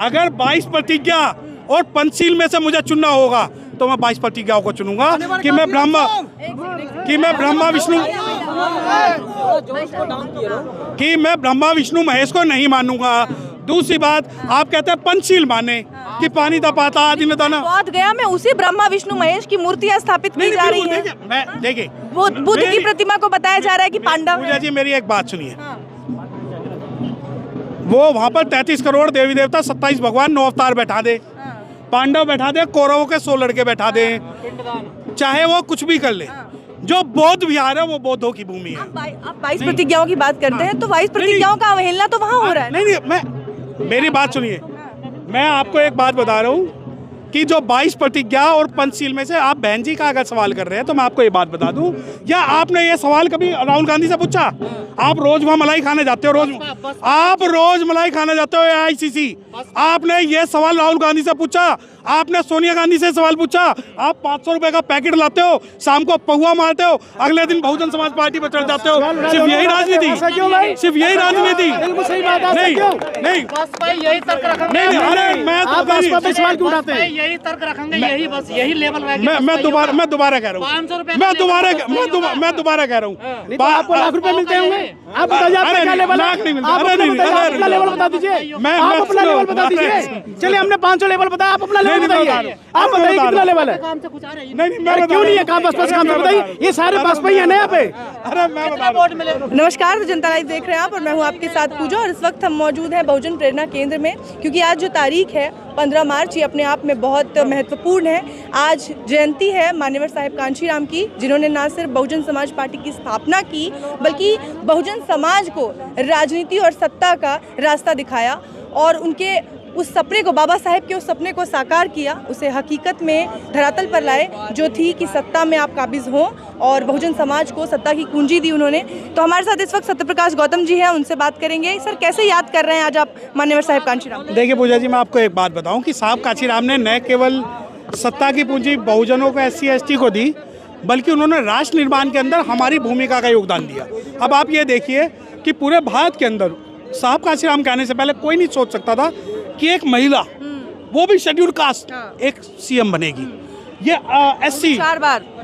अगर 22 प्रतिज्ञा और पंचशील में से मुझे चुनना होगा तो मैं 22 प्रतिज्ञाओं को चुनूंगा कि मैं ब्रह्मा विष्णु महेश को नहीं मानूंगा। दूसरी बात, आप कहते हैं पंचशील माने कि पानी तपाता आदि न दाना। बोध गया में उसी ब्रह्मा विष्णु महेश की मूर्तियां स्थापित की जा रही है। देखिए बुद्ध की प्रतिमा को बताया जा रहा है कि पांडव। पूजा जी मेरी एक बात सुनिए, वो वहाँ पर 33 करोड़ देवी देवता, 27 भगवान, 9 अवतार बैठा दे, पांडव बैठा दे, कौरवों के 100 लड़के बैठा दे, चाहे वो कुछ भी कर ले। जो बौद्ध विहार है वो बौद्धों की भूमि है। आप 22 प्रतिज्ञाओं की बात करते हैं तो 22 प्रतिज्ञाओं का अवहेलना तो वहाँ हो रहा है। नहीं, मेरी बात सुनिए, मैं आपको एक बात बता रहा हूँ कि जो 22 प्रतिज्ञा और पंचशील में से आप बहन जी का अगर सवाल कर रहे हैं तो मैं आपको ये बात बता दूं, या आपने ये सवाल कभी राहुल गांधी से पूछा? आप रोज वहाँ मलाई खाने जाते हो, आप रोज मलाई खाने जाते हो AICC, आपने ये सवाल राहुल गांधी से पूछा? आपने सोनिया गांधी से सवाल पूछा? आप 500 रुपए का पैकेट लाते हो, शाम को पहुआ मारते हो, अगले दिन बहुजन समाज पार्टी पर चढ़ जाते हो। सिर्फ यही राजनीति? सिर्फ यही राजनीति? नहीं, अरे मैं सवाल क्यों उठाते हैं? यही तर्क रखेंगे, यही बस यही लेवल मैं दोबारा कह रहा हूँ, मैं दोबारा कह रहा हूँ, आपको लाख रुपए मिलते होंगे, आप बताइए आपका क्या लेवल है? अपना लेवल बता दीजिए, आप अपना लेवल बता दीजिए। चलिए हमने 500 लेवल बताया, आप अपना लेवल बताइए, आप बताइए कितना लेवल है? नहीं, क्यों नहीं है काम? बस काम से बताइए, ये सारे बस पे ही है ना यहाँ पे। अरे मैं नमस्कार, तो जनता लाइव देख रहे हैं आप और मैं हूं आपके साथ पूजा। और इस वक्त हम मौजूद हैं बहुजन प्रेरणा केंद्र में, क्योंकि आज जो तारीख है 15 मार्च, ये अपने आप में बहुत महत्वपूर्ण है। आज जयंती है मान्यवर साहेब कांशीराम की, जिन्होंने न सिर्फ बहुजन समाज पार्टी की स्थापना की बल्कि बहुजन समाज को राजनीति और सत्ता का रास्ता दिखाया और उनके उस सपने को, बाबा साहेब के उस सपने को साकार किया, उसे हकीकत में धरातल पर लाए, जो थी कि सत्ता में आप काबिज हों, और बहुजन समाज को सत्ता की कुंजी दी उन्होंने। तो हमारे साथ इस वक्त सत्यप्रकाश गौतम जी हैं, उनसे बात करेंगे। सर, कैसे याद कर रहे हैं आज आप मान्यवर साहेब कांशीराम? देखिए पूजा जी, मैं आपको एक बात बताऊं कि साहब कांशीराम ने न केवल सत्ता की पूंजी बहुजनों को, SC ST को दी, बल्कि उन्होंने राष्ट्र निर्माण के अंदर हमारी भूमिका का योगदान दिया। अब आप ये देखिए कि पूरे भारत के अंदर साहब कांशीराम के आने से पहले कोई नहीं सोच सकता था कि एक महिला, वो भी शेड्यूल्ड कास्ट, एक CM बनेगी। ये SC,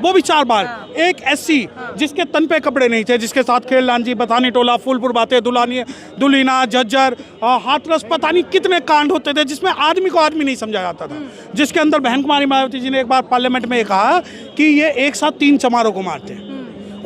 वो भी 4 बार, एक SC जिसके तन पे कपड़े नहीं थे, जिसके साथ खेल लांजी, बतानी टोला, फूलपुर बातें, दुलीना, झज्जर, हाथरस, पता नहीं कितने कांड होते थे, जिसमें आदमी को आदमी नहीं समझा जाता था, जिसके अंदर बहन कुमारी मायावती जी ने एक बार पार्लियामेंट में कहा कि ये एक साथ 3 चमारों को मारते हैं।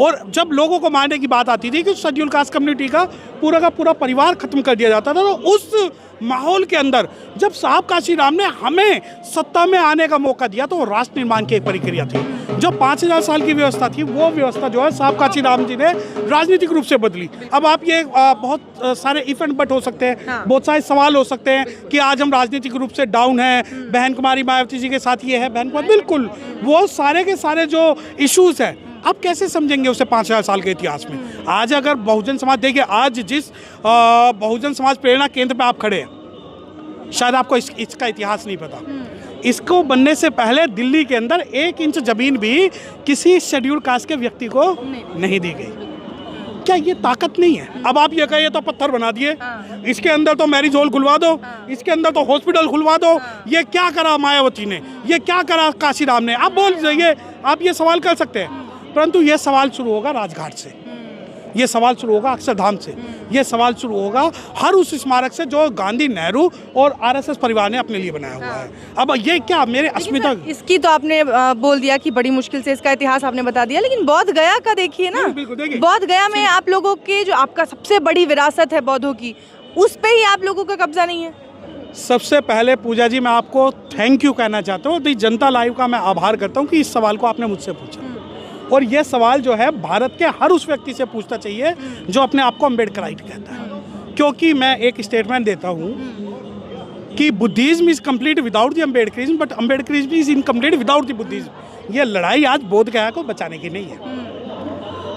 और जब लोगों को मारने की बात आती थी कि शेड्यूल कास्ट कम्युनिटी का पूरा परिवार खत्म कर दिया जाता था, तो उस माहौल के अंदर जब साहब कांशीराम ने हमें सत्ता में आने का मौका दिया तो वो राष्ट्र निर्माण की एक प्रक्रिया थी। जो 5000 साल की व्यवस्था थी, वो व्यवस्था जो है साहब कांशीराम जी ने राजनीतिक रूप से बदली। अब आप ये बहुत सारे इफेंट बट हो सकते हैं, बहुत सारे सवाल हो सकते हैं कि आज हम राजनीतिक रूप से डाउन हैं, बहन कुमारी मायावती जी के साथ ये है, बहन कुमारी, बिल्कुल वो सारे के सारे जो इशूज़ हैं आप कैसे समझेंगे उसे 5000 साल के इतिहास में? आज अगर बहुजन समाज, देखिए आज जिस बहुजन समाज प्रेरणा केंद्र पे आप खड़े हैं, शायद आपको इसका इतिहास नहीं पता। इसको बनने से पहले दिल्ली के अंदर 1 इंच जमीन भी किसी शेड्यूल कास्ट के व्यक्ति को नहीं दी गई। क्या ये ताकत नहीं है? अब आप ये कहिए तो पत्थर बना दिए, इसके अंदर तो मैरिज हॉल खुलवा दो, इसके अंदर तो हॉस्पिटल खुलवा दो। ये क्या करा मायावती ने, ये क्या करा कांशीराम ने? आप बोल जाइए, आप ये सवाल कर सकते हैं, परंतु ये सवाल शुरू होगा राजघाट से, ये सवाल शुरू होगा अक्षरधाम से, ये सवाल शुरू होगा हर उस स्मारक से जो गांधी, नेहरू और RSS परिवार ने अपने लिए बनाया हुआ है। अब ये क्या मेरे अस्मिता, इसकी तो आपने बोल दिया कि बड़ी मुश्किल से इसका इतिहास आपने बता दिया, लेकिन बौद्ध गया का देखिए ना, बौद्ध गया में आप लोगों के जो आपका सबसे बड़ी विरासत है बौद्धों की, उस पे ही आप लोगों का कब्जा नहीं है। सबसे पहले पूजा जी मैं आपको थैंक यू कहना चाहता हूँ, जनता लाइव का मैं आभार करता हूँ कि इस सवाल को आपने मुझसे पूछा। और ये सवाल जो है भारत के हर उस व्यक्ति से पूछना चाहिए जो अपने आप को अम्बेडकराइट कहता है, क्योंकि मैं एक स्टेटमेंट देता हूँ कि Buddhism is complete without the Ambedkarism, but Ambedkarism is incomplete without the Buddhism. ये लड़ाई आज बोध गया को बचाने की नहीं है।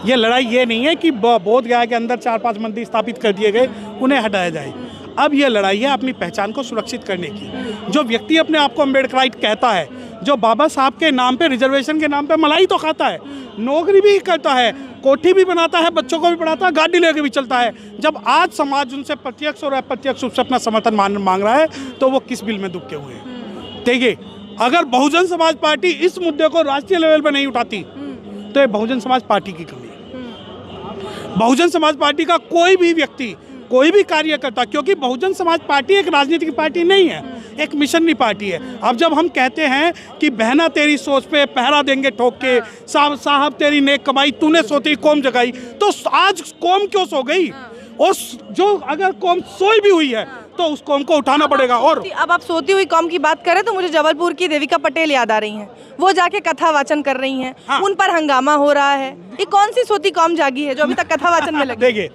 ये लड़ाई ये नहीं है कि बोध गया के अंदर 4-5 मंदिर स्थापित कर दिए गए, उन्हें हटाया जाए। अब ये लड़ाई है अपनी पहचान को सुरक्षित करने की। जो व्यक्ति अपने आप को अम्बेडकराइट कहता है, जो बाबा साहब के नाम पे, रिजर्वेशन के नाम पे मलाई तो खाता है, नौकरी भी करता है, कोठी भी बनाता है, बच्चों को भी पढ़ाता है, गाड़ी लेके भी चलता है। जब आज समाज उनसे प्रत्यक्ष और अप्रत्यक्ष रूप से अपना समर्थन मांग रहा है तो वो किस बिल में दुबके हुए हैं? देखिए, अगर बहुजन समाज पार्टी इस मुद्दे को राष्ट्रीय लेवल पर नहीं उठाती तो ये बहुजन समाज पार्टी की कमी है। बहुजन समाज पार्टी का कोई भी व्यक्ति, कोई भी कार्यकर्ता, क्योंकि बहुजन समाज पार्टी एक राजनीतिक पार्टी नहीं है, एक मिशनरी पार्टी है। अब जब हम कहते हैं कि बहना तेरी सोच पे पहरा देंगे ठोक के, साहब तेरी नेक कमाई, तूने सोती कौम जगाई, तो आज कौम क्यों सो गई? और जो अगर कौम सोई भी हुई है तो उस कौम को उठाना पड़ेगा। और अब आप सोती हुई कौम की बात करें तो मुझे जबलपुर की देविका पटेल याद आ रही हैं। वो जाके कथा वाचन कर रही हैं। हाँ। उन पर हंगामा हो रहा है। ये कौन सी सोती कौम जागी है जो अभी तक कथा वाचन में लगी? देखिए,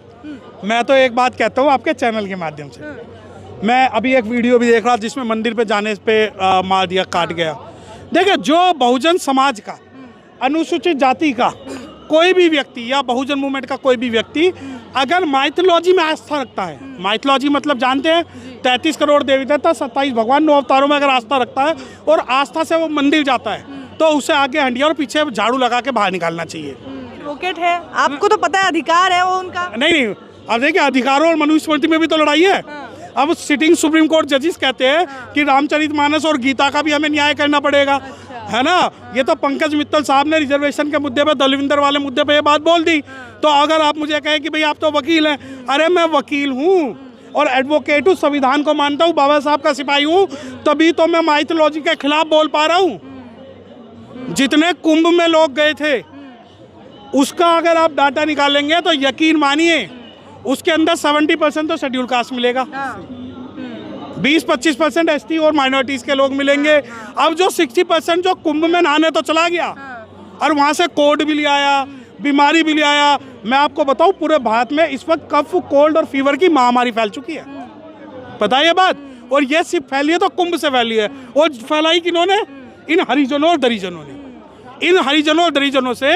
मैं तो एक बात कहता हूँ आपके चैनल के माध्यम से, मैं अभी एक वीडियो भी देख रहा जिसमें मंदिर पे जाने पे मार दिया, काट गया। देखिए, जो बहुजन समाज का, अनुसूचित जाति का कोई भी व्यक्ति या बहुजन मूवमेंट का कोई भी व्यक्ति अगर माइथोलॉजी में आस्था रखता है, माइथोलॉजी मतलब जानते हैं 33 करोड़ देवी देवता, 27 भगवान, 9 अवतारों में अगर आस्था रखता है और आस्था से वो मंदिर जाता है तो उसे आगे हंडिया और पीछे झाड़ू लगा के बाहर निकालना चाहिए। एडवोकेट है, आपको तो पता है अधिकार है वो उनका। नहीं, अब देखिए, अधिकारों और मनुस्मृति में भी तो लड़ाई है। अब सिटिंग सुप्रीम कोर्ट जजेस कहते हैं कि रामचरितमानस और गीता का भी हमें न्याय करना पड़ेगा, है ना। ये तो पंकज मित्तल साहब ने रिजर्वेशन के मुद्दे पे, दलविंदर वाले मुद्दे पे ये बात बोल दी। तो अगर आप मुझे कहें कि भाई आप तो वकील हैं, अरे मैं वकील हूँ और एडवोकेट हूँ, संविधान को मानता हूँ, बाबा साहब का सिपाही हूँ, तभी तो मैं माइथोलॉजी के खिलाफ बोल पा रहा हूँ। जितने कुंभ में लोग गए थे उसका अगर आप डाटा निकालेंगे तो यकीन मानिए उसके अंदर 70% तो शेड्यूल कास्ट मिलेगा, 20-25% एसटी और माइनॉरिटीज के लोग मिलेंगे। अब जो 60% जो कुंभ में नहाने तो चला गया और वहाँ से कोड भी ले आया, बीमारी भी ले आया। मैं आपको बताऊँ, पूरे भारत में इस वक्त कफ, कोल्ड और फीवर की महामारी फैल चुकी है, पता है ये बात। और ये सिर्फ फैली है तो कुंभ से फैली है, और फैलाई किन्होंने? इन हरिजनों और दरिजनों ने। इन हरिजनों और दरिजनों से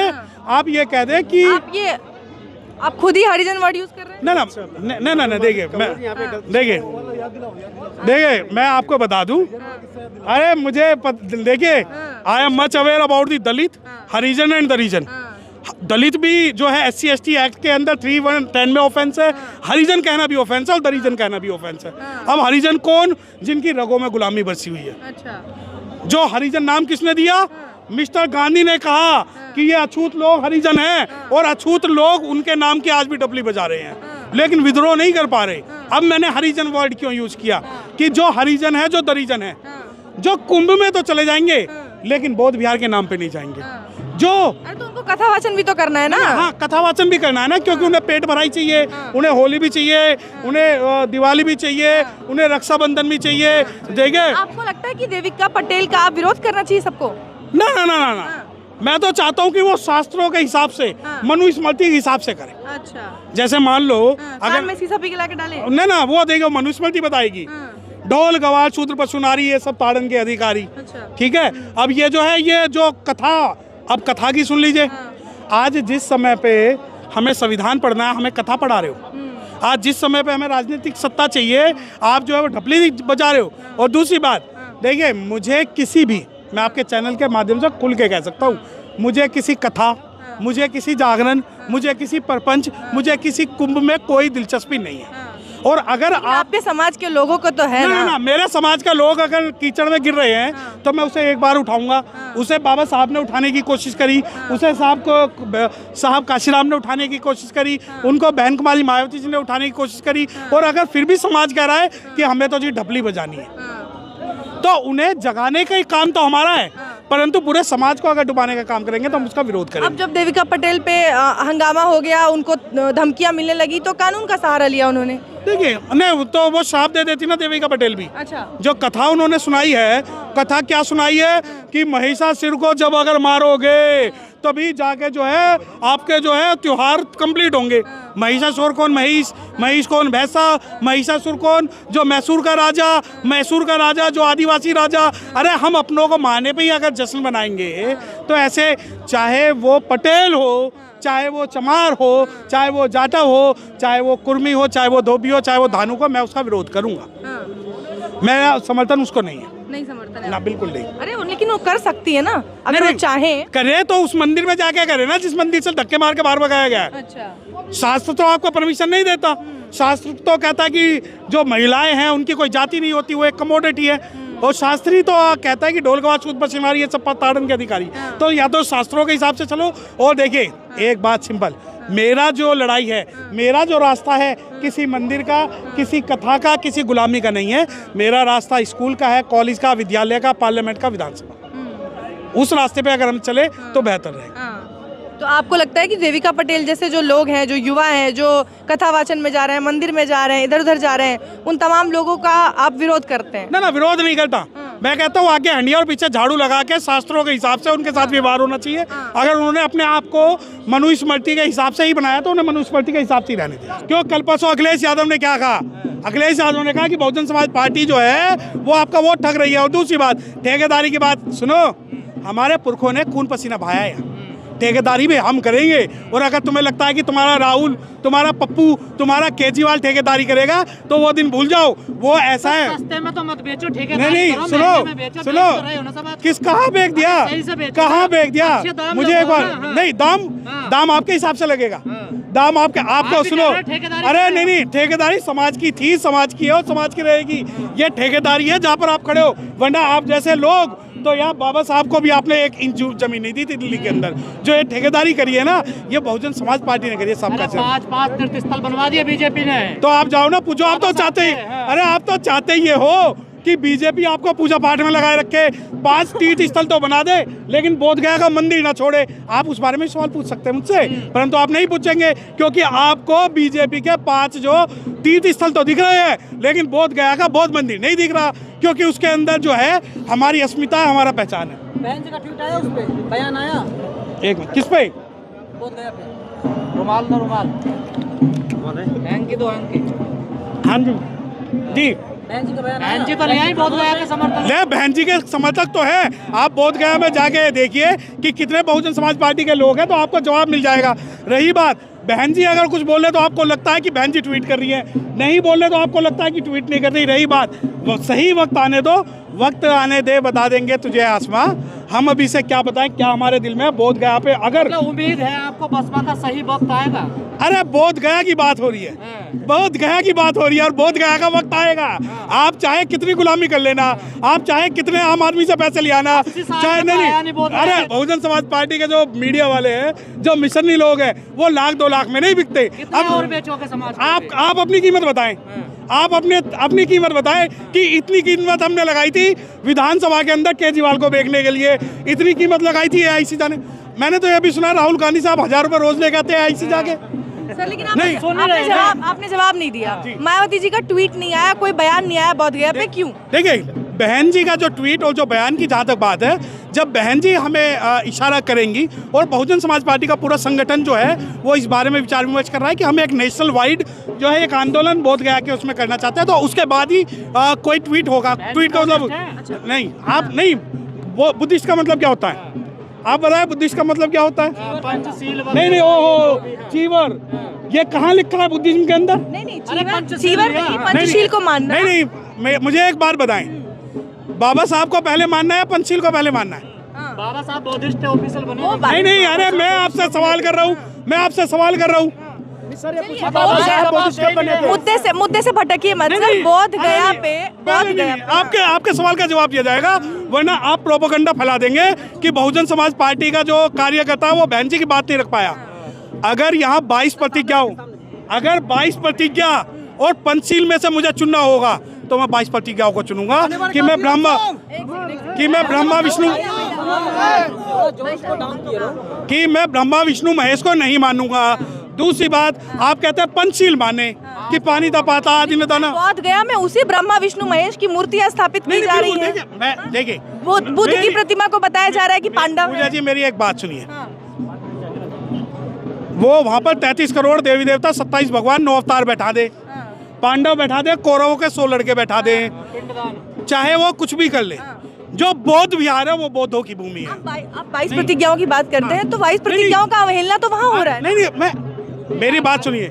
आप ये कह दें कि आप खुद ही हरिजन वर्ड यूज कर रहे हैं। ना, देखिए मैं आपको बता दूं, अरे मुझे देखिए, I am much aware about the Dalit, Harijan and the reason. Dalit भी जो है SC ST एक्ट के अंदर 310 में ऑफेंस है, हरिजन कहना भी ऑफेंस है और दरिजन कहना भी ऑफेंस है। अब हरिजन कौन? जिनकी रगों में गुलामी बरसी हुई है। अच्छा। जो हरिजन नाम किसने दिया? मिस्टर गांधी ने कहा कि ये अछूत लोग हरिजन हैं, और अछूत लोग उनके नाम की आज भी डबली बजा रहे हैं, लेकिन विद्रोह नहीं कर पा रहे। अब मैंने हरिजन वर्ड क्यों यूज किया कि जो हरिजन है, जो दरिजन है, जो कुंभ में तो चले जाएंगे लेकिन बौद्ध विहार के नाम पे नहीं जाएंगे। जो अरे तो उनको कथा वाचन भी तो करना है ना। हाँ, कथा वाचन भी करना है ना, क्योंकि उन्हें पेट भराई चाहिए, उन्हें होली भी चाहिए, उन्हें दिवाली भी चाहिए, उन्हें रक्षाबंधन भी चाहिए। देखिए, आपको लगता है कि देविका पटेल का विरोध करना चाहिए सबको? ना, मैं तो चाहता हूँ कि वो शास्त्रों के हिसाब से, मनुस्मृति के हिसाब से करें। अच्छा। जैसे मान लो अगर में सीसा पी के लाके डाले ना, वो देखो मनुस्मृति बताएगी, ढोल गवार शूद्र पशु नारी ये सब ताड़न के अधिकारी। अच्छा। ठीक है। अब ये जो है, ये जो कथा, अब कथा की सुन लीजिए। आज जिस समय पे हमें संविधान पढ़ना है, हमें कथा पढ़ा रहे हो। आज जिस समय पे हमें राजनीतिक सत्ता चाहिए, आप जो है वो ढपली बजा रहे हो। और दूसरी बात, देखिए, मुझे किसी भी, मैं आपके चैनल के माध्यम से खुल के कह सकता हूँ, मुझे किसी कथा, मुझे किसी जागरण, मुझे किसी परपंच, मुझे किसी कुंभ में कोई दिलचस्पी नहीं है। और अगर आपके समाज के लोगों को तो है ना, मेरे समाज का लोग अगर कीचड़ में गिर रहे हैं तो मैं उसे एक बार उठाऊंगा। उसे बाबा साहब ने उठाने की कोशिश करी, उसे साहब काशीराम ने उठाने की कोशिश करी, उनको बहन कुमारी मायावती जी ने उठाने की कोशिश करी। और अगर फिर भी समाज कह रहा है कि हमें तो जी ढपली बजानी है, तो उन्हें जगाने का ही काम तो हमारा है, परंतु पूरे समाज को अगर डुबाने का काम करेंगे तो हम उसका विरोध करेंगे। अब जब देविका पटेल पे हंगामा हो गया, उनको धमकियां मिलने लगी, तो कानून का सहारा लिया उन्होंने। देखिए, नहीं तो वो श्राप दे देती ना देविका पटेल भी। अच्छा। जो कथा उन्होंने सुनाई है, कथा क्या सुनाई है कि महिषासुर को जब अगर मारोगे तभी जाके जो है आपके जो है त्योहार कंप्लीट होंगे। महिषासुर कौन? महिष कौन? भैंसा। महिषासुर कौन? जो मैसूर का राजा, जो आदिवासी राजा। अरे हम अपनों को मारने पे ही अगर जश्न बनाएंगे तो ऐसे, चाहे वो पटेल हो, चाहे वो चमार हो, चाहे वो जाटव हो, चाहे वो कुर्मी हो, चाहे वो धोबी हो, चाहे वो धानु को, मैं उसका विरोध करूंगा। मेरा समर्थन उसको नहीं है, नहीं समर्थन है ना बिल्कुल नहीं। अरे लेकिन वो कर सकती है ना अगर वो चाहें। करे तो उस मंदिर में जाके करे ना जिस मंदिर से धक्के मार के बाहर भगाया गया है। अच्छा, शास्त्र तो आपको परमिशन नहीं देता। शास्त्र तो कहता है कि जो महिलाएं हैं उनकी कोई जाति नहीं होती, वो एक कमोडिटी है। और शास्त्री तो कहता है कि ढोल गवाज सूद पश्चिमारी ये सब ताड़न के अधिकारी। तो या तो शास्त्रों के हिसाब से चलो। और देखिए एक बात सिंपल, मेरा जो लड़ाई है, मेरा जो रास्ता है किसी मंदिर का, किसी कथा का, किसी गुलामी का नहीं है। मेरा रास्ता स्कूल का है, कॉलेज का, विद्यालय का, पार्लियामेंट का, विधानसभा। उस रास्ते पे अगर हम चले तो बेहतर रहेगा। तो आपको लगता है कि देविका पटेल जैसे जो लोग हैं, जो युवा हैं, जो कथावाचन में जा रहे हैं, मंदिर में जा रहे हैं, इधर उधर जा रहे हैं, उन तमाम लोगों का आप विरोध करते हैं? ना विरोध नहीं करता। मैं कहता हूँ आगे हंडिया और पीछे झाड़ू लगा के शास्त्रों के हिसाब से उनके साथ व्यवहार होना चाहिए। अगर उन्होंने अपने आप को मनुस्मृति के हिसाब से ही बनाया तो उन्हें मनुस्मृति के हिसाब से ही रहने दिया। क्यों कल परसों अखिलेश यादव ने क्या कहा? अखिलेश यादव ने कहा कि बहुजन समाज पार्टी जो है वो आपका वोट ठग रही है। और दूसरी बात, ठेकेदारी की बात सुनो, हमारे पुरखों ने खून पसीना बहाया है, ठेकेदारी भी हम करेंगे। और अगर तुम्हें लगता है कि तुम्हारा राहुल, तुम्हारा पप्पू, तुम्हारा केजरीवाल ठेकेदारी करेगा तो वो दिन भूल जाओ। वो ऐसा है, सस्ते में तो मत बेचो, ठेकेदारी नहीं करो, सुनो महंगे में बेचो, सुनो, बेच तो रहे हो ना सब आप। किस कहाँ बेच दिया, सही से बेचो, कहाँ बेच दिया? अच्छे दाम मुझे एक लगो बार ना, हाँ। नहीं, दाम आपके हिसाब से लगेगा। दाम आपके, आपको आप भी सुनो, कह रहे हो ठेकेदारी अरे कर रहे नहीं, ठेकेदारी समाज की थी, समाज की है और समाज की रहेगी। ये ठेकेदारी है जहाँ पर आप खड़े हो। वरना आप जैसे लोग तो यहाँ बाबा साहब को भी आपने 1 इंच जमीन नहीं दी थी दिल्ली के अंदर। जो ये ठेकेदारी करी है ना, ये बहुजन समाज पार्टी ने करी है सबका। 5 तीर्थ स्थल बनवा दिए बीजेपी ने। तो आप जाओ ना, पूछो। आप तो चाहते ही, अरे आप तो चाहते ही ये हो कि बीजेपी आपको पूजा पाठ में लगाए रखे। 5 तीर्थ स्थल तो बना दे लेकिन बोध गया का मंदिर ना छोड़े। आप उस बारे में सवाल पूछ सकते हैं मुझसे, परंतु आप नहीं पूछेंगे क्योंकि आपको बीजेपी के 5 जो तीर्थ स्थल तो दिख रहे हैं लेकिन बोध गया का बौद्ध मंदिर नहीं दिख रहा, क्योंकि उसके अंदर जो है हमारी अस्मिता है, हमारा पहचान है। बहन जी का ट्वीट आया, उस पे बयान आया। एक मिनट, किस पे? बोध गया पे रुमाल ना रुमाल, हैंग की तो हैंग की। हाँ जी जी, बहन जी का बयान बहन जी तो नहीं आई, बोध गया के समर्थन। ले बहन जी के समर्थक तो है। आप बोध गया में जाके देखिए कि कितने बहुजन समाज पार्टी के लोग हैं, तो आपको जवाब मिल जाएगा। रही बात, बहन जी अगर कुछ बोले तो आपको लगता है कि बहन जी ट्वीट कर रही है, नहीं बोले तो आपको लगता है कि ट्वीट नहीं कर रही। रही बात, सही वक्त आने दो, वक्त आने दे, बता देंगे तुझे आसमां। हम अभी से क्या बताएं क्या हमारे दिल में। बोध गया पे अगर उम्मीद है आपको बसपा का सही वक्त आएगा। अरे बोध गया की बात हो रही है, बोध गया की बात हो रही है और बोध गया का वक्त आएगा। आप चाहे कितनी गुलामी कर लेना, आप चाहे कितने आम आदमी से पैसे ले आना, चाहे नहीं। अरे बहुजन समाज पार्टी के जो मीडिया वाले हैं, जो मिशनरी लोग हैं, वो 1-2 लाख में नहीं बिकते। अब और बेचोगे समाज को? आप अपनी कीमत बताएं, आप अपनी कीमत बताएं कि इतनी कीमत हमने लगाई थी विधानसभा के अंदर केजरीवाल को बेचने के लिए, इतनी कीमत लगाई थी AIC जाने। मैंने तो यह भी सुना राहुल गांधी साहब 1000 रुपए रोज लेके आते हैं AIC जाके। सर लेकिन नहीं, आपने जवाब नहीं दिया। मायावती जी का ट्वीट नहीं आया, कोई बयान नहीं आया बोध गया पे, क्यों? देखिए बहन जी का जो ट्वीट और जो बयान की जहाँ तक बात है, जब बहन जी हमें इशारा करेंगी और बहुजन समाज पार्टी का पूरा संगठन जो है वो इस बारे में विचार विमर्श कर रहा है कि हम एक नेशनल वाइड जो है एक आंदोलन बोध गया के उसमें करना चाहते हैं, तो उसके बाद ही कोई ट्वीट होगा। ट्वीट का मतलब नहीं, आप नहीं, वो बुद्धिस्ट का मतलब क्या होता है आप बताएं? बुद्धिस्ट का मतलब क्या होता है? पंचशील। नहीं, ओहो, चीवर, ये कहाँ लिखा है बुद्धिज्म के अंदर? नहीं, पंचशील को मानना। नहीं, मुझे एक बात बताएं, बाबा साहब को पहले मानना है या पंचशील को पहले मानना है? बाबा साहब बौद्धिस्ट ऑफिशियल बने। नहीं, अरे मैं आपसे सवाल कर रहा हूँ, मुद्दे से भटकिए मत सर। बोध गया पे आपके सवाल का जवाब दिया जाएगा, वरना आप प्रोपेगेंडा फैला देंगे कि बहुजन समाज पार्टी का जो कार्यकर्ता है वो बहन जी की बात नहीं रख पाया। अगर यहाँ 22 प्रतिज्ञा हो, अगर 22 प्रतिज्ञा और पंचशील में से मुझे चुनना होगा तो मैं 22 प्रतिज्ञाओं को चुनूंगा कि मैं ब्रह्मा विष्णु महेश को नहीं मानूंगा। दूसरी बात, आप कहते हैं पंचशील माने कि पानी तपाता आदि ने दाना। बोध गया में उसी ब्रह्मा विष्णु महेश की मूर्तियां स्थापित की जा रही हैं। देखिए बुद्ध की प्रतिमा को बताया जा रहा है कि पांडव। पूजा जी मेरी एक बात सुनिए, वो वहाँ पर 33 करोड़ देवी देवता, 27 भगवान, 9 अवतार बैठा दे, पांडव बैठा दे, कौरवों के 100 लड़के बैठा दे, चाहे वो कुछ भी कर ले। जो बौद्ध विहार है वो बौद्धों की भूमि है। आप 22 प्रतिज्ञाओं की बात करते हैं तो 22 प्रतिज्ञाओं का अवहेलना तो वहाँ हो रहा है। नहीं, मेरी बात सुनिए,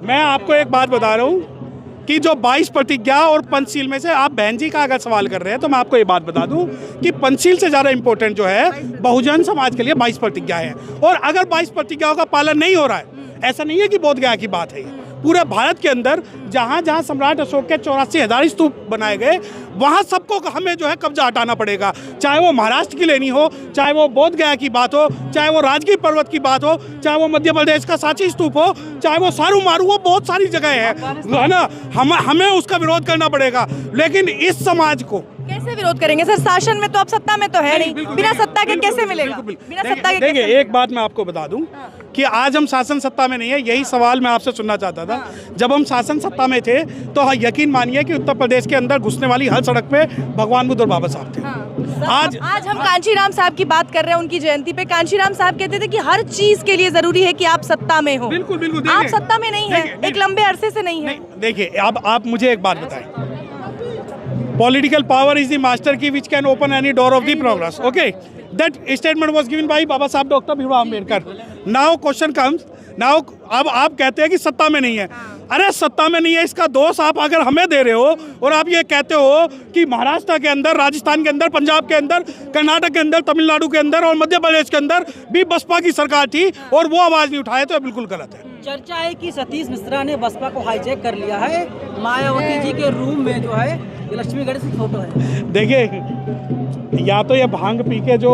मैं आपको एक बात बता रहा हूँ कि जो 22 प्रतिज्ञा और पंचशील में से आप बहन जी का अगर सवाल कर रहे हैं तो मैं आपको ये बात बता दूं कि पंचशील से ज़्यादा इंपॉर्टेंट जो है बहुजन समाज के लिए 22 प्रतिज्ञा है। और अगर 22 प्रतिज्ञाओं का पालन नहीं हो रहा है, ऐसा नहीं है कि बोध गया की बात है, ये पूरे भारत के अंदर जहाँ जहाँ सम्राट अशोक के 84,000 स्तूप बनाए गए वहाँ सबको हमें जो है कब्जा हटाना पड़ेगा, चाहे वो महाराष्ट्र की लेनी हो, चाहे वो बोध गया की बात हो, चाहे वो राजगीर पर्वत की बात हो, चाहे वो मध्य प्रदेश का सांची स्तूप हो, चाहे वो सारू मारू, वो बहुत सारी जगह है ना, हमें उसका विरोध करना पड़ेगा। लेकिन इस समाज को कैसे विरोध करेंगे सर? शासन में तो आप सत्ता में तो है नहीं, बिना सत्ता के कैसे मिलेगा? बिना सत्ता के देखिए, एक बात मैं आपको बता दूं कि आज हम शासन सत्ता में नहीं है, यही सवाल मैं आपसे सुनना चाहता था। जब हम शासन सत्ता में थे तो यकीन मानिए कि उत्तर प्रदेश के अंदर घुसने वाली हर सड़क पे भगवान बुद्ध और बाबा साहब थे। आज हम कांचीराम साहब की बात कर रहे हैं, उनकी जयंती पे कांचीराम साहब कहते थे कि हर चीज के लिए जरूरी है कि आप सत्ता में हो। बिल्कुल बिल्कुल, आप सत्ता में नहीं है, एक लंबे अरसे से नहीं है। देखिए, अब आप मुझे एक बात बताएं, political power is the master key which can open any door of the progress. Okay, that statement was given by Baba Saheb Dr. Bhimrao Ambedkar. Now question comes, now अब आप कहते हैं कि सत्ता में नहीं है। अरे सत्ता में नहीं है, इसका दोष आप अगर हमें दे रहे हो और आप ये कहते हो कि महाराष्ट्र के अंदर, राजस्थान के अंदर, पंजाब के अंदर, कर्नाटक के अंदर, तमिलनाडु के अंदर और मध्य प्रदेश के अंदर भी बसपा की सरकार थी और वो आवाज़ नहीं उठाए, तो ये बिल्कुल गलत है। चर्चा है कि सतीश मिश्रा ने बसपा को हाईजैक कर लिया है, मायावती जी के रूम में जो है लक्ष्मी गणेश की फोटो है। देखिए, या तो ये भांग पी के जो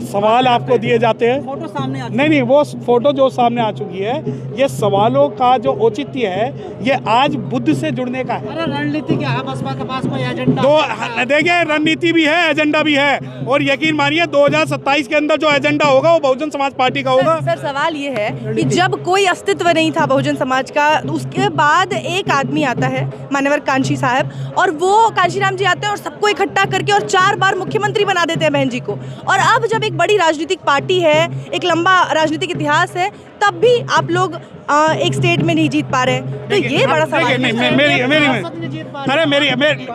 सवाल आपको दिए जाते हैं, फोटो सामने नहीं, वो फोटो जो सामने आ चुकी है, ये सवालों का जो औचित्य है ये आज बुद्ध से जुड़ने का है। अरे रणनीति क्या है? बसपा के पास कोई एजेंडा? तो देखिए, रणनीति भी है, एजेंडा भी है, और यकीन मानिए 2027 के अंदर जो एजेंडा होगा वो बहुजन समाज पार्टी का होगा। सर सवाल ये है कि जब कोई अस्तित्व नहीं था बहुजन समाज का, उसके बाद एक आदमी आता है मान्यवर कांची साहब, और वो कांचीराम जी आते हैं और सबको इकट्ठा करके और 4 बार मुख्यमंत्री बना देते हैं बहन जी को। और अब जब एक बड़ी राजनीतिक पार्टी है, एक लंबा राजनीतिक इतिहास है, तब भी आप लोग एक स्टेट में नहीं जीत पा रहे हैं, तो ये बड़ा सवाल है।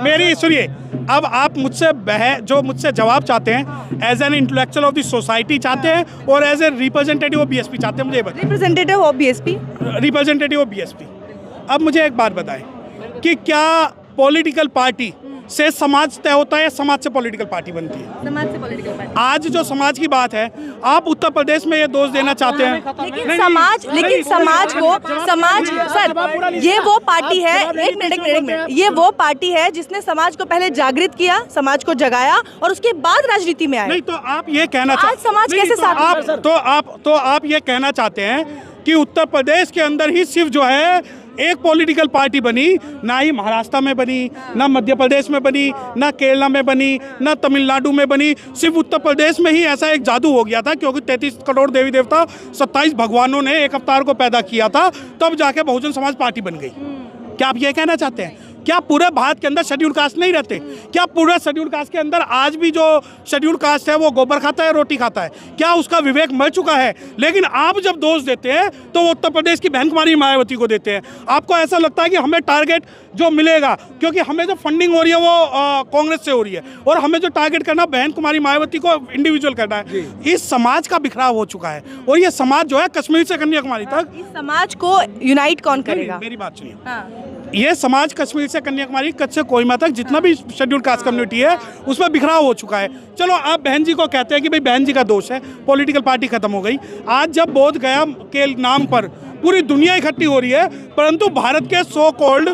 मेरी सुनिए, अब आप मुझसे जवाब चाहते हैं as an intellectual of the society चाहते हैं और as a representative of BSP चाहते हैं, मुझे बताइए। Representative of BSP, representative of BSP. अब मुझे एक बात बताएं कि क्या पॉलिटिकल पार्टी से समाज तय होता है या समाज से पॉलिटिकल पार्टी बनती है? समाज से पॉलिटिकल पार्टी। आज जो समाज की बात है, आप उत्तर प्रदेश में ये दोष देना चाहते हैं, लेकिन समाज सर, ये वो पार्टी है, एक मिनट, ये वो पार्टी है जिसने समाज को पहले जागृत किया, समाज को जगाया और उसके बाद राजनीति में आया। नहीं, तो आप ये कहना आज समाज कैसे साथ? तो आप ये कहना चाहते हैं कि उत्तर प्रदेश के अंदर ही सिर्फ जो है एक पॉलिटिकल पार्टी बनी, ना ही महाराष्ट्र में बनी, ना मध्य प्रदेश में बनी, ना केरला में बनी, ना तमिलनाडु में बनी, सिर्फ उत्तर प्रदेश में ही ऐसा एक जादू हो गया था क्योंकि 33 करोड़ देवी देवता, 27 भगवानों ने एक अवतार को पैदा किया था, तब जाके बहुजन समाज पार्टी बन गई। क्या आप ये कहना चाहते हैं? क्या पूरे भारत के अंदर शेड्यूल कास्ट नहीं रहते? क्या पूरे शेड्यूल कास्ट के अंदर आज भी जो शेड्यूल कास्ट है वो गोबर खाता है, रोटी खाता है? क्या उसका विवेक मर चुका है? लेकिन आप जब दोष देते हैं तो वो उत्तर प्रदेश की बहन कुमारी मायावती को देते हैं। आपको ऐसा लगता है कि हमें टारगेट जो मिलेगा, क्योंकि हमें जो फंडिंग हो रही है वो कांग्रेस से हो रही है, और हमें जो टारगेट करना बहन कुमारी मायावती को इंडिविजुअल करना है। इस समाज का बिखराव हो चुका है, और ये समाज जो है कश्मीर से कन्याकुमारी तक, इस समाज को यूनाइट कौन करेगा? मेरी बात सुनिए, ये समाज कश्मीर से कन्याकुमारी, कच्छ से कोहिमा तक जितना भी शेड्यूल कास्ट कम्युनिटी है उसमें बिखराव हो चुका है। चलो, आप बहन जी को कहते हैं कि भाई बहन जी का दोष है, पॉलिटिकल पार्टी खत्म हो गई। आज जब बोध गया के नाम पर पूरी दुनिया इकट्ठी हो रही है, परंतु भारत के सो कॉल्ड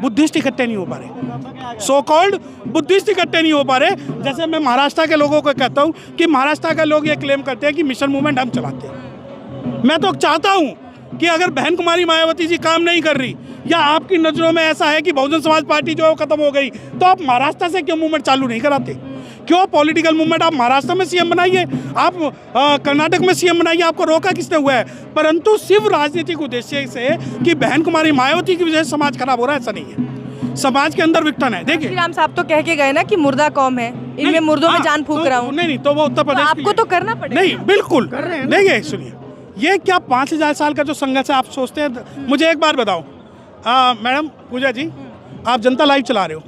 बुद्धिस्ट इकट्ठे नहीं हो पा रहे, सो कॉल्ड बुद्धिस्ट इकट्ठे नहीं हो पा रहे। जैसे मैं महाराष्ट्र के लोगों को कहता हूँ कि महाराष्ट्र के लोग ये क्लेम करते हैं कि मिशन मूवमेंट हम चलाते हैं। मैं तो चाहता हूँ कि अगर बहन कुमारी मायावती जी काम नहीं कर रही, या आपकी नज़रों में ऐसा है कि बहुजन समाज पार्टी जो खत्म हो गई, तो आप महाराष्ट्र से क्यों मूवमेंट चालू नहीं कराते? क्यों पॉलिटिकल मूवमेंट आप महाराष्ट्र में सीएम बनाइए, आप कर्नाटक में सीएम बनाइए, आपको रोका किसने हुआ है? परंतु सिर्फ राजनीतिक उद्देश्य से कि बहन कुमारी मायावती की वजह से समाज खराब हो रहा है, ऐसा नहीं है। समाज के अंदर विघटन है। देखिए, राम साहब तो कह के गए ना कि मुर्दा कौम है, इनमें मुर्दों में जान फूंक रहा हूँ। नहीं, तो वो उत्तर प्रदेश आपको तो करना पड़ेगा। नहीं, बिल्कुल देखिए, सुनिए, ये क्या 5000 साल का जो संघर्ष है आप सोचते हैं? मुझे एक बात बताओ मैडम पूजा जी, आप जनता लाइव चला रहे हो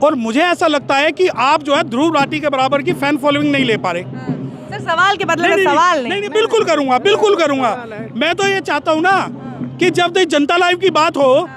और मुझे ऐसा लगता है कि आप जो है ध्रुव राठी के बराबर की फैन फॉलोइंग नहीं ले पा रहे। सर, सवाल के बदले में सवाल नहीं, बिल्कुल करूंगा, बिल्कुल करूंगा। मैं तो ये चाहता हूँ ना कि जब तक जनता लाइव की बात हो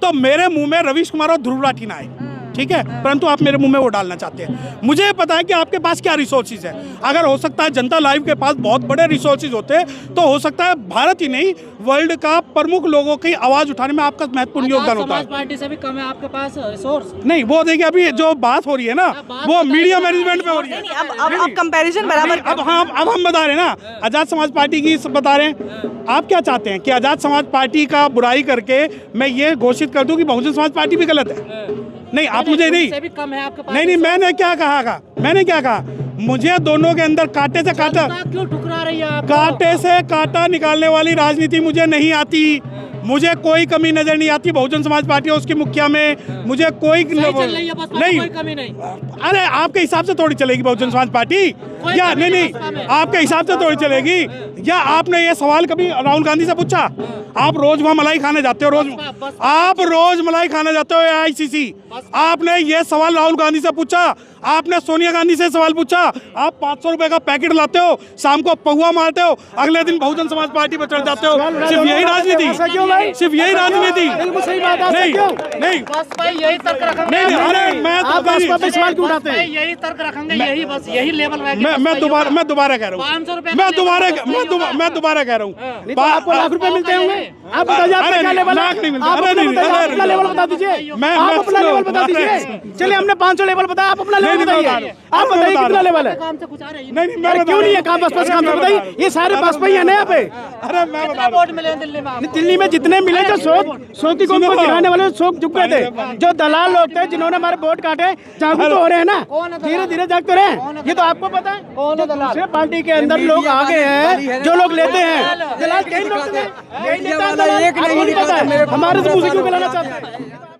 तो मेरे मुंह में रवीश कुमार और ध्रुव राठी ना आए, ठीक है, परंतु आप मेरे मुंह में वो डालना चाहते हैं। मुझे पता है कि आपके पास क्या रिसोर्सेज है। अगर हो सकता है जनता लाइव के पास बहुत बड़े रिसोर्सेज होते तो हो सकता है भारत ही नहीं वर्ल्ड का प्रमुख लोगों की आवाज उठाने में आपका महत्वपूर्ण योगदान होता है। समाज पार्टी से भी कम है आपके पास रिसोर्स? नहीं, वो देखिए अभी जो बात हो रही है ना वो मीडिया मैनेजमेंट पे हो रही है। अब कंपैरिजन बराबर। अब हम बता रहे हैं ना, आजाद समाज पार्टी की बता रहे हैं। आप क्या चाहते हैं कि आजाद समाज पार्टी का बुराई करके मैं ये घोषित कर दूं कि बहुजन समाज पार्टी भी गलत है? नहीं, आप मुझे नहीं, से भी कम है आपके पास? नहीं, मैंने क्या कहा, मैंने क्या कहा, मुझे दोनों के अंदर कांटे से कांटा, क्यों ठुकरा रही है आपको? कांटे से कांटा निकालने वाली राजनीति मुझे नहीं आती। मुझे कोई कमी नजर नहीं आती बहुजन समाज पार्टी और उसकी मुखिया में, मुझे कोई नहीं, कोई कमी नहीं। अरे आपके हिसाब से थोड़ी चलेगी बहुजन समाज पार्टी, या नहीं, आपके हिसाब से थोड़ी चलेगी। या आपने ये सवाल कभी राहुल गांधी से पूछा? आप रोज वहाँ मलाई खाने जाते हो, आप रोज मलाई खाने जाते हो AICC। आपने ये सवाल राहुल गांधी से पूछा? आपने सोनिया गांधी से सवाल पूछा? आप 500 रुपए का पैकेट लाते हो, शाम को पहुआ मारते हो, अगले दिन बहुजन समाज पार्टी पर चढ़ जाते हो। सिर्फ यही राजनीति, सिर्फ यही राजनीति? नहीं, बस भाई यही तर्क रखेंगे। नहीं, अरे मैं तो सवाल क्यों उठाते हैं? यही तर्क रखेंगे, यही बस यही लेवल मैं दोबारा कह रहा हूँ, 500 रुपए मैं दोबारा कह रहा हूँ। आपको लाख रुपए मिलते होंगे, आप बताइए आपका क्या लेवल है? लाख नहीं मिलता। आप अपना लेवल बता दीजिए, आप अपना लेवल बता दीजिए। चलिए हमने 500 लेवल बताया, आप अपना लेवल बताइए। आप बताइए कितना लेवल है? काम से कुछ आ रही है? नहीं, मैं क्यों नहीं है काम? बस काम से बताइए। ये सारे बसपा ही है ना यहाँ पे? अरे मैं कितना वोट मिले हैं दिल्ली में आपको? दिल्ली में जितने मिले जो शोक की को दिखाने वाले शोक झुक गए थे, जो दलाल लोग थे जिन्होंने हमारे वोट काटे, जागरूक तो हो रहे हैं ना, धीरे धीरे जाग तो रहे हैं। ये तो आपको पता है। कौन है दलाल? दूसरे पार्टी के अंदर लोग आगे हैं जो लोग लेते हैं दलाल, कई लोग हैं, यही नेता दलाल, आपको नहीं पता है? हमारे से मुझे क्यों मिलाना चाहते हैं?